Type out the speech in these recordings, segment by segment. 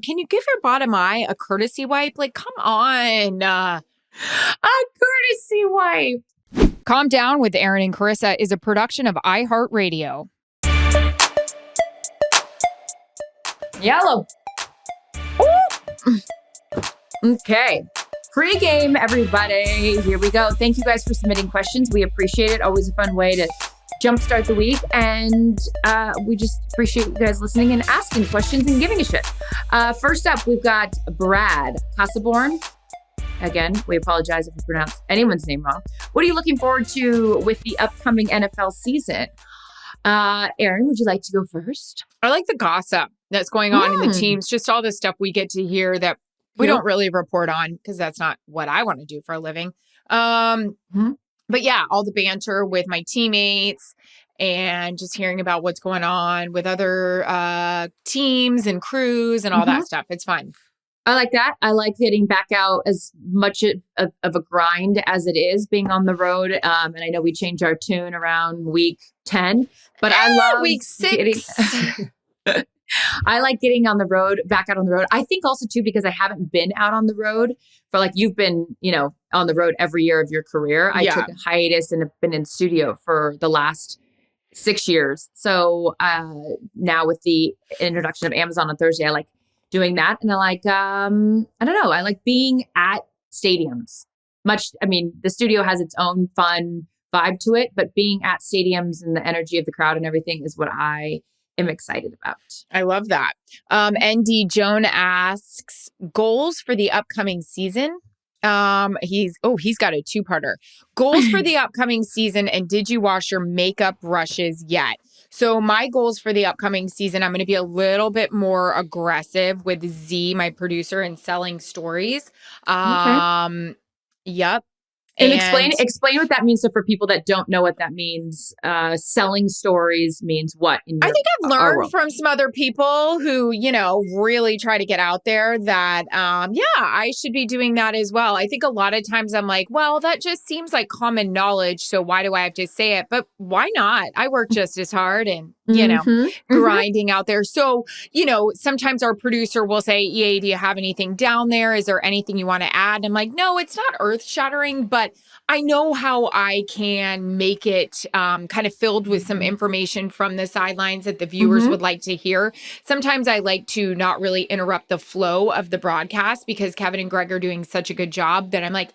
can you give your bottom eye a courtesy wipe? Like, come on. A courtesy wipe. Calm Down with Erin and Charissa is a production of iHeartRadio. Yellow. Ooh. Okay. Pregame, everybody. Here we go. Thank you guys for submitting questions. We appreciate it. Always a fun way to jumpstart the week. And we just appreciate you guys listening and asking questions and giving a shit. First up, we've got Brad Casaborn. Again, we apologize if we pronounce anyone's name wrong. What are you looking forward to with the upcoming NFL season? Erin, would you like to go first? I like the gossip that's going on in the teams, just all the stuff we get to hear that we don't really report on because that's not what I want to do for a living. But yeah, all the banter with my teammates and just hearing about what's going on with other teams and crews and all that stuff. It's fun. I like that. I like getting back out as much of a grind as it is being on the road. And I know we change our tune around week 10, but I love week 6. I like getting back out on the road. I think also too, because I haven't been out on the road for like, you've been, on the road every year of your career. I took a hiatus and have been in studio for the last 6 years. So now with the introduction of Amazon on Thursday, I like doing that. And I like, I don't know, I like being at stadiums. The studio has its own fun vibe to it, but being at stadiums and the energy of the crowd and everything is what I am excited about. I love that. ND Joan asks, goals for the upcoming season. He's got a 2-parter. Goals for the upcoming season, and did you wash your makeup brushes yet? So my goals for the upcoming season, I'm going to be a little bit more aggressive with Z, my producer, and selling stories. Yep. And explain what that means. So for people that don't know what that means, selling stories means what? I think I've learned from some other people who, really try to get out there that, I should be doing that as well. I think a lot of times I'm like, well, that just seems like common knowledge. So why do I have to say it? But why not? I work just as hard and, grinding out there. So, sometimes our producer will say, EA, do you have anything down there? Is there anything you want to add? I'm like, no, it's not earth shattering, but I know how I can make it kind of filled with some information from the sidelines that the viewers would like to hear. Sometimes I like to not really interrupt the flow of the broadcast because Kevin and Greg are doing such a good job that I'm like,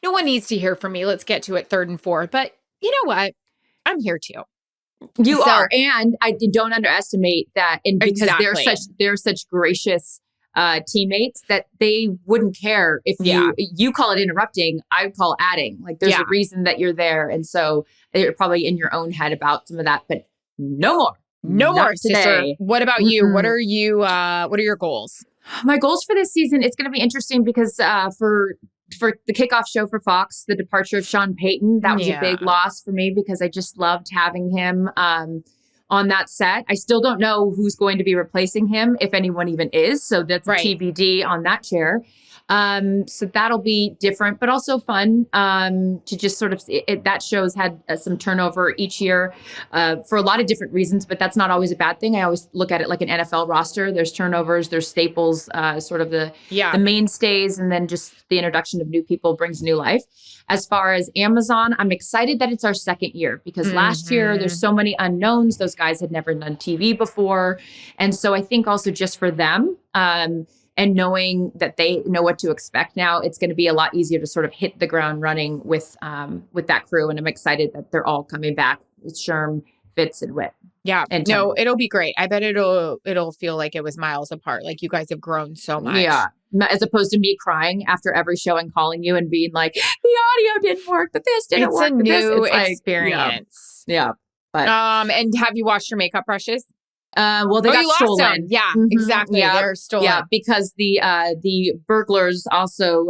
no one needs to hear from me. Let's get to it 3rd and 4th. But you know what? I'm here too. You are. And I don't underestimate that. And because they're such gracious teammates that they wouldn't care if you call it interrupting, I call adding. Like there's a reason that you're there. And so you're probably in your own head about some of that, but no more. No more, sister. What about you? What are your goals? My goals for this season, it's going to be interesting because for the kickoff show for Fox, the departure of Sean Payton, that was a big loss for me because I just loved having him on that set. I still don't know who's going to be replacing him, if anyone even is. So that's TBD on that chair. So that'll be different, but also fun to just sort of that show's had some turnover each year for a lot of different reasons, but that's not always a bad thing. I always look at it like an NFL roster. There's turnovers, there's staples, sort of the mainstays, and then just the introduction of new people brings new life. As far as Amazon, I'm excited that it's our 2nd year because last year there's so many unknowns. Those guys had never done TV before. And so I think also just for them, and knowing that they know what to expect now, it's going to be a lot easier to sort of hit the ground running with that crew. And I'm excited that they're all coming back with Sherm, Fitz, and Whit. Yeah, no, it'll be great. I bet it'll feel like it was miles apart. Like you guys have grown so much. Yeah, as opposed to me crying after every show and calling you and being like, the audio didn't work, but this didn't work. It's a new experience. Yeah. But and have you washed your makeup brushes? Well, they got stolen. Yeah, exactly. Yeah. They're stolen. Yeah, because the burglars also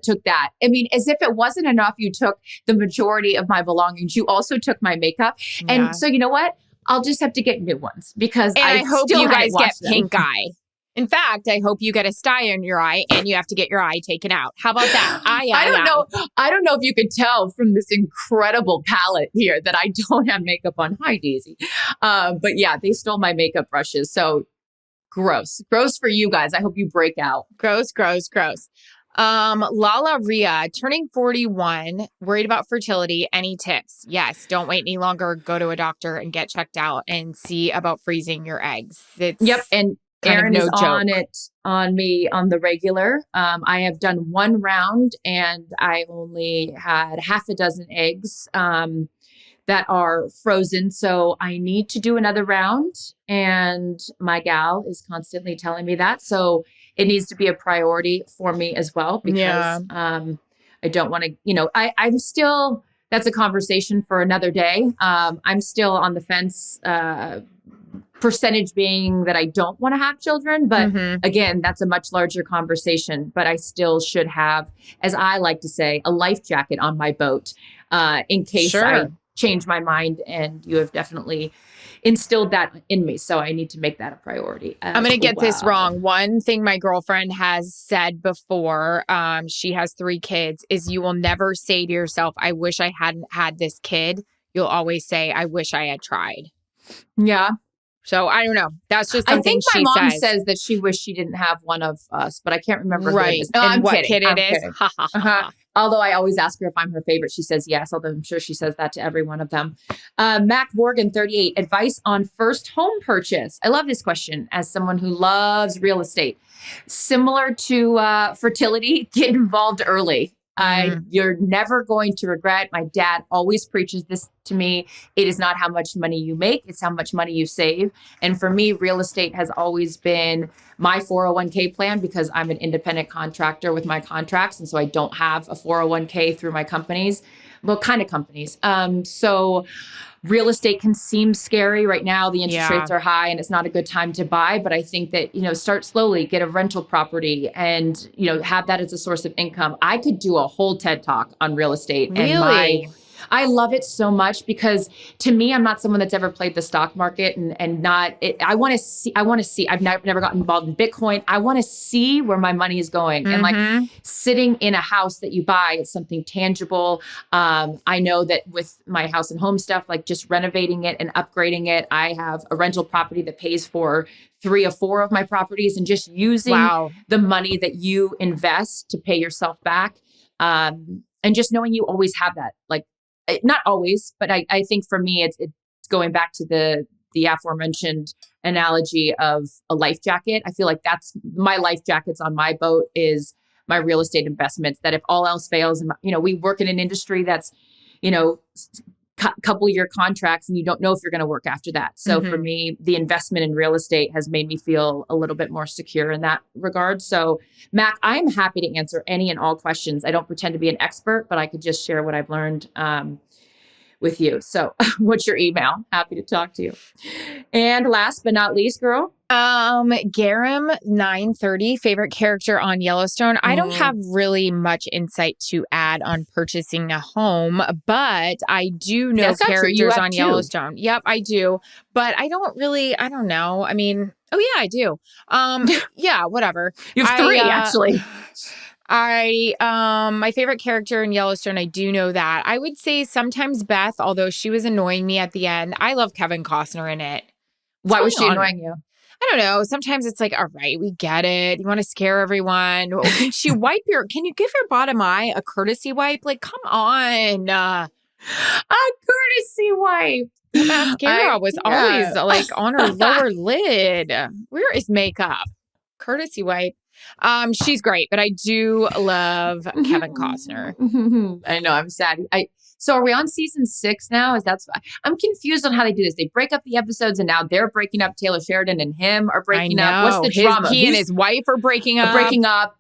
took that. I mean, as if it wasn't enough, you took the majority of my belongings. You also took my makeup. And so you know what? I'll just have to get new ones because I hope you guys get pink eye. In fact, I hope you get a sty in your eye and you have to get your eye taken out. How about that? I don't know. I don't know if you could tell from this incredible palette here that I don't have makeup on. Hi, Daisy. But yeah, they stole my makeup brushes. So gross. Gross for you guys. I hope you break out. Gross, gross, gross. Lala Ria, turning 41, worried about fertility. Any tips? Yes. Don't wait any longer. Go to a doctor and get checked out and see about freezing your eggs. Yep. And Erin is on me on the regular. I have done one round and I only had half a dozen eggs that are frozen. So I need to do another round. And my gal is constantly telling me that. So it needs to be a priority for me as well, because I don't want to, I'm still, that's a conversation for another day. I'm still on the fence, percentage being that I don't want to have children. But again, that's a much larger conversation. But I still should have, as I like to say, a life jacket on my boat in case I change my mind. And you have definitely instilled that in me. So I need to make that a priority. I'm going to get this wrong. One thing my girlfriend has said before, she has 3 kids, is you will never say to yourself, I wish I hadn't had this kid. You'll always say, I wish I had tried. Yeah. So I don't know. That's just something I think my mom says that she wished she didn't have one of us, but I can't remember. Right. I'm what kidding. kid it is. Although I always ask her if I'm her favorite. She says yes, although I'm sure she says that to every one of them. Mac Morgan, 38, advice on first home purchase. I love this question as someone who loves real estate. Similar to fertility, get involved early. You're never going to regret. My dad always preaches this to me. It is not how much money you make, it's how much money you save. And for me, real estate has always been my 401k plan because I'm an independent contractor with my contracts. And so I don't have a 401k through my companies. Well, kind of companies. So real estate can seem scary right now. The interest rates are high and it's not a good time to buy. But I think that, start slowly, get a rental property and, have that as a source of income. I could do a whole TED Talk on real estate. Really? I love it so much because to me, I'm not someone that's ever played the stock market and I want to see, I've never gotten involved in Bitcoin. I want to see where my money is going. And like sitting in a house that you buy is something tangible. I know that with my house and home stuff, like just renovating it and upgrading it, I have a rental property that pays for 3 or 4 of my properties and just using the money that you invest to pay yourself back. And just knowing you always have that, like, not always, but I think for me, it's going back to the aforementioned analogy of a life jacket. I feel like that's my life jackets on my boat is my real estate investments, that if all else fails, and we work in an industry that's, couple year contracts and you don't know if you're going to work after that. So for me, the investment in real estate has made me feel a little bit more secure in that regard. So Mac, I'm happy to answer any and all questions. I don't pretend to be an expert, but I could just share what I've learned with you. So what's your email? Happy to talk to you. And last but not least, girl. Garam 930, favorite character on Yellowstone. I don't have really much insight to add on purchasing a home, but I do know characters on Yellowstone. Yep, I do. But I don't know. I mean, oh yeah, I do. Yeah, whatever. You have 3 actually. My favorite character in Yellowstone, I do know that. I would say sometimes Beth, although she was annoying me at the end. I love Kevin Costner in it. Why was she annoying you? I don't know. Sometimes it's like, all right, we get it. You want to scare everyone. Can you give your bottom eye a courtesy wipe? Like, come on. A courtesy wipe. Mascara was always like on her lower lid. Where is makeup? Courtesy wipe. She's great, but I do love Kevin Costner. I know. I'm sad. So are we on season 6 now? I'm confused on how they do this. They break up the episodes and now they're breaking up. Taylor Sheridan and him are breaking up. What's the drama? He and his wife are breaking up.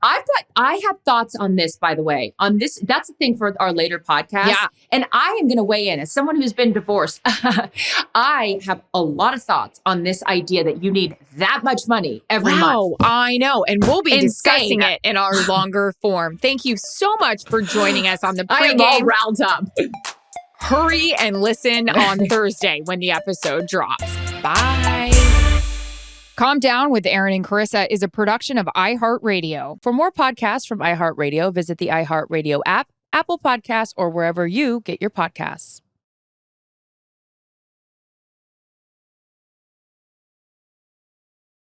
I have thoughts on this, by the way. On this, that's the thing for our later podcast. Yeah. And I am going to weigh in as someone who's been divorced. I have a lot of thoughts on this idea that you need that much money every month. I know. And we'll be discussing it in our longer form. Thank you so much for joining us on the Pregame. I am all riled up. Hurry and listen on Thursday when the episode drops. Bye. Calm Down with Erin and Charissa is a production of iHeartRadio. For more podcasts from iHeartRadio, visit the iHeartRadio app, Apple Podcasts, or wherever you get your podcasts.